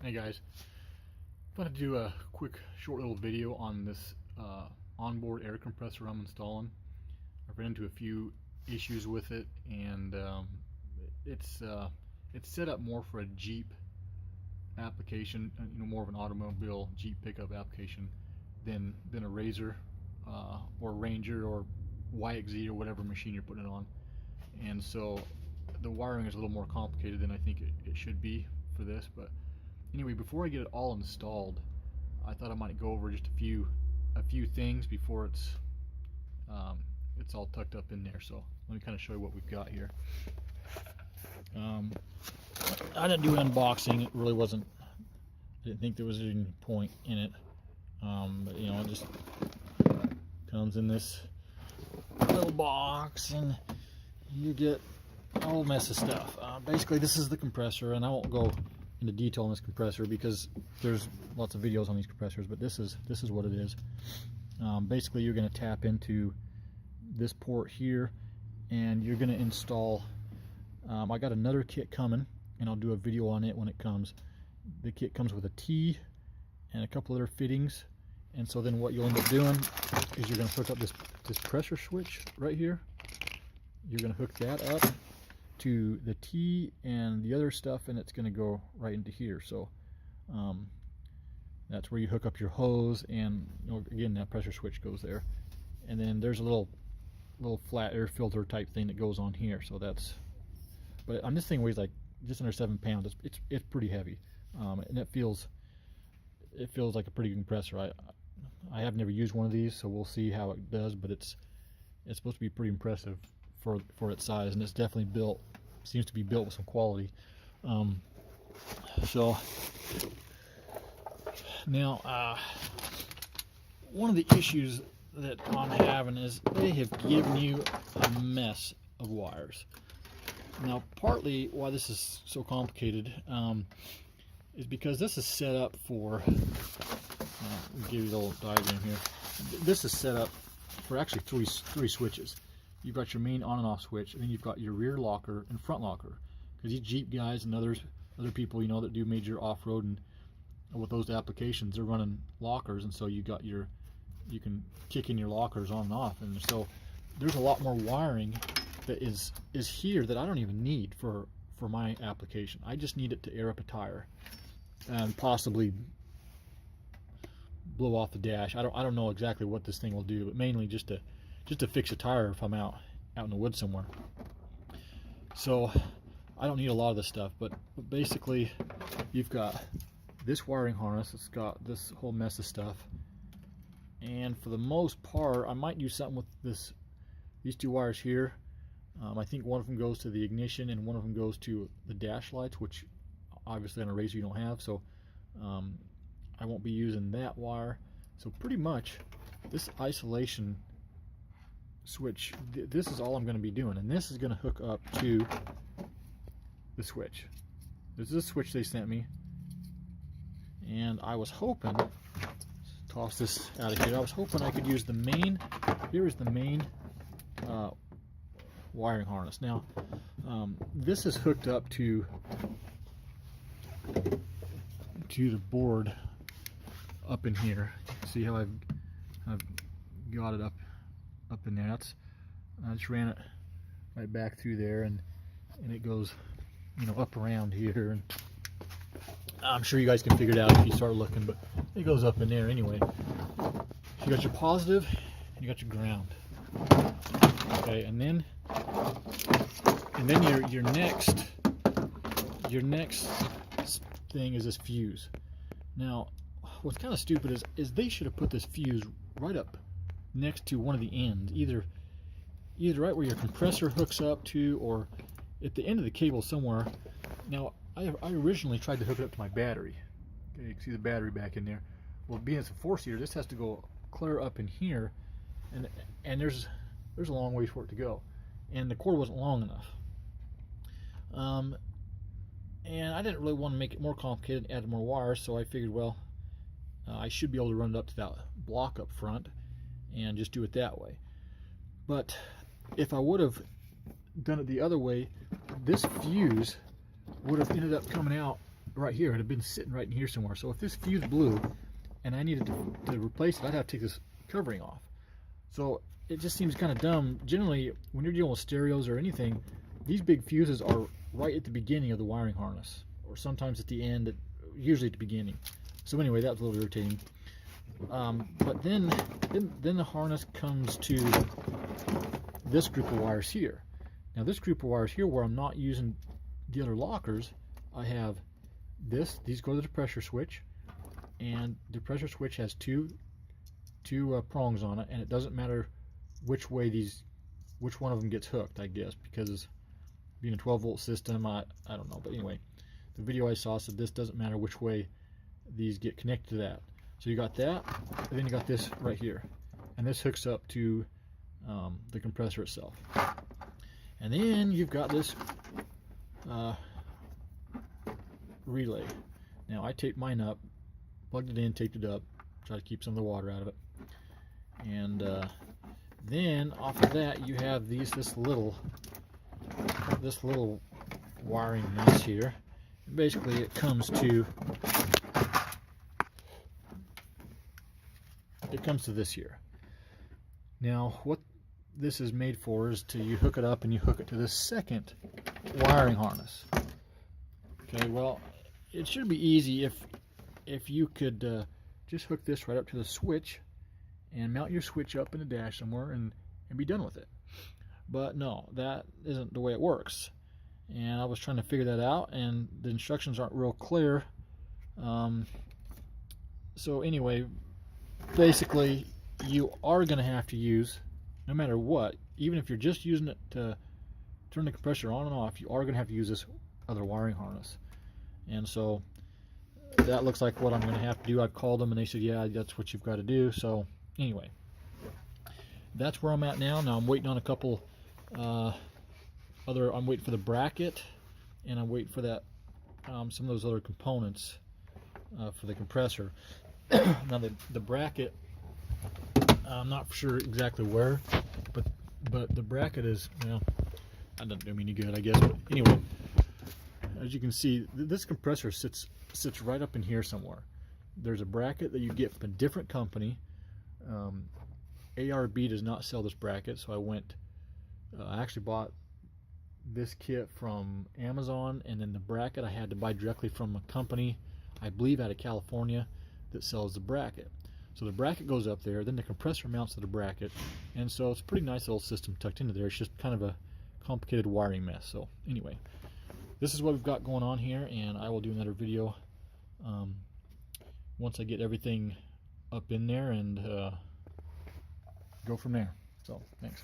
Hey guys, I wanted to do a quick short little video on this onboard air compressor I'm installing. I've run into a few issues with it, and it's set up more for a Jeep application, more of an automobile Jeep pickup application than a Razor or Ranger or YXZ or whatever machine you're putting it on. And so the wiring is a little more complicated than I think it should be for this. But anyway, before I get it all installed, I thought I might go over just a few things before it's all tucked up in there. So let me kind of show you what we've got here. I didn't do an unboxing. It really wasn't. I didn't think there was any point in it. But it just comes in this little box, and you get a whole mess of stuff. Basically, this is the compressor, and I won't go into detail on this compressor because there's lots of videos on these compressors. But this is what it is. Basically, you're going to tap into this port here, and you're going to install. I got another kit coming, and I'll do a video on it when it comes. The kit comes with a T and a couple other fittings, and so then what you'll end up doing is you're going to hook up this pressure switch right here. You're going to hook that up to the T and the other stuff, and it's going to go right into here. So that's where you hook up your hose, and again, that pressure switch goes there. And then there's a little flat air filter type thing that goes on here. So that's, but on this thing weighs like just under 7 pounds. It's pretty heavy, and it feels like a pretty good compressor. I have never used one of these, so we'll see how it does. But it's supposed to be pretty impressive for its size, and it's definitely seems to be built with some quality. So now one of the issues that I'm having is they have given you a mess of wires. Now, partly why this is so complicated is because this is set up for, I'll give you the little diagram here. This is set up for actually three switches. You've got your main on and off switch, and then you've got your rear locker and front locker. Because these Jeep guys and other people that do major off-road and with those applications, they're running lockers, and so you can kick in your lockers on and off. And so there's a lot more wiring that is here that I don't even need for my application. I just need it to air up a tire and possibly blow off the dash. I don't know exactly what this thing will do, but mainly just to fix a tire if I'm out in the woods somewhere. So I don't need a lot of this stuff, but basically you've got this wiring harness. It's got this whole mess of stuff, and for the most part I might do something with these two wires here. I think one of them goes to the ignition and one of them goes to the dash lights, which obviously on a Razor you don't have, so I won't be using that wire. So pretty much this isolation switch, this is all I'm going to be doing, and this is going to hook up to the switch. This is a switch they sent me, and I was hoping, toss this out of here, I was hoping I could use the main, here is the main wiring harness. Now this is hooked up to the board up in here. See how I've got it up in there. I just ran it right back through there, and it goes up around here, and I'm sure you guys can figure it out if you start looking, but it goes up in there anyway. You got your positive and you got your ground. Okay, and then your next thing is this fuse. Now, what's kind of stupid is they should have put this fuse right up next to one of the ends, either right where your compressor hooks up to, or at the end of the cable somewhere. Now, I originally tried to hook it up to my battery. Okay, you can see the battery back in there. Well, being it's a 4-seater, this has to go clear up in here, and there's a long ways for it to go, and the cord wasn't long enough. And I didn't really want to make it more complicated and add more wires, so I figured, well, I should be able to run it up to that block up front and just do it that way. But if I would have done it the other way, this fuse would have ended up coming out right here. It had been sitting right in here somewhere. So if this fuse blew and I needed to replace it, I'd have to take this covering off. So it just seems kind of dumb. Generally, when you're dealing with stereos or anything, these big fuses are right at the beginning of the wiring harness, or sometimes at the end, usually at the beginning. So anyway, that was a little irritating. But then the harness comes to this group of wires here. Now this group of wires here, where I'm not using the other lockers, I have these go to the pressure switch, and the pressure switch has two prongs on it, and it doesn't matter which way which one of them gets hooked, I guess, because being a 12-volt system, I don't know. But anyway, the video I saw said this doesn't matter which way these get connected to that. So you got that, and then you got this right here, and this hooks up to the compressor itself. And then you've got this relay. Now I taped mine up, plugged it in, taped it up, try to keep some of the water out of it. And then off of that you have this little wiring mess here. Basically it comes to this here. Now what this is made for is you hook it up and you hook it to this second wiring harness. Okay, well it should be easy if you could just hook this right up to the switch and mount your switch up in the dash somewhere and be done with it. But no, that isn't the way it works. And I was trying to figure that out, and the instructions aren't real clear. So anyway, basically you are going to have to use, no matter what, even if you're just using it to turn the compressor on and off, you are going to have to use this other wiring harness. And so that looks like what I'm going to have to do. I've called them and they said, yeah, that's what you've got to do. So anyway, that's where I'm at now. Now I'm waiting on a couple I'm waiting for the bracket, and I'm waiting for that some of those other components for the compressor. Now the bracket, I'm not sure exactly where, but the bracket is, well, that doesn't do me any good, I guess. But anyway, as you can see, this compressor sits right up in here somewhere. There's a bracket that you get from a different company. ARB does not sell this bracket, so I actually bought this kit from Amazon, and then the bracket I had to buy directly from a company, I believe out of California, that sells the bracket. So the bracket goes up there, then the compressor mounts to the bracket, and so it's a pretty nice little system tucked into there. It's just kind of a complicated wiring mess. So anyway, this is what we've got going on here, and I will do another video once I get everything up in there and go from there. So thanks.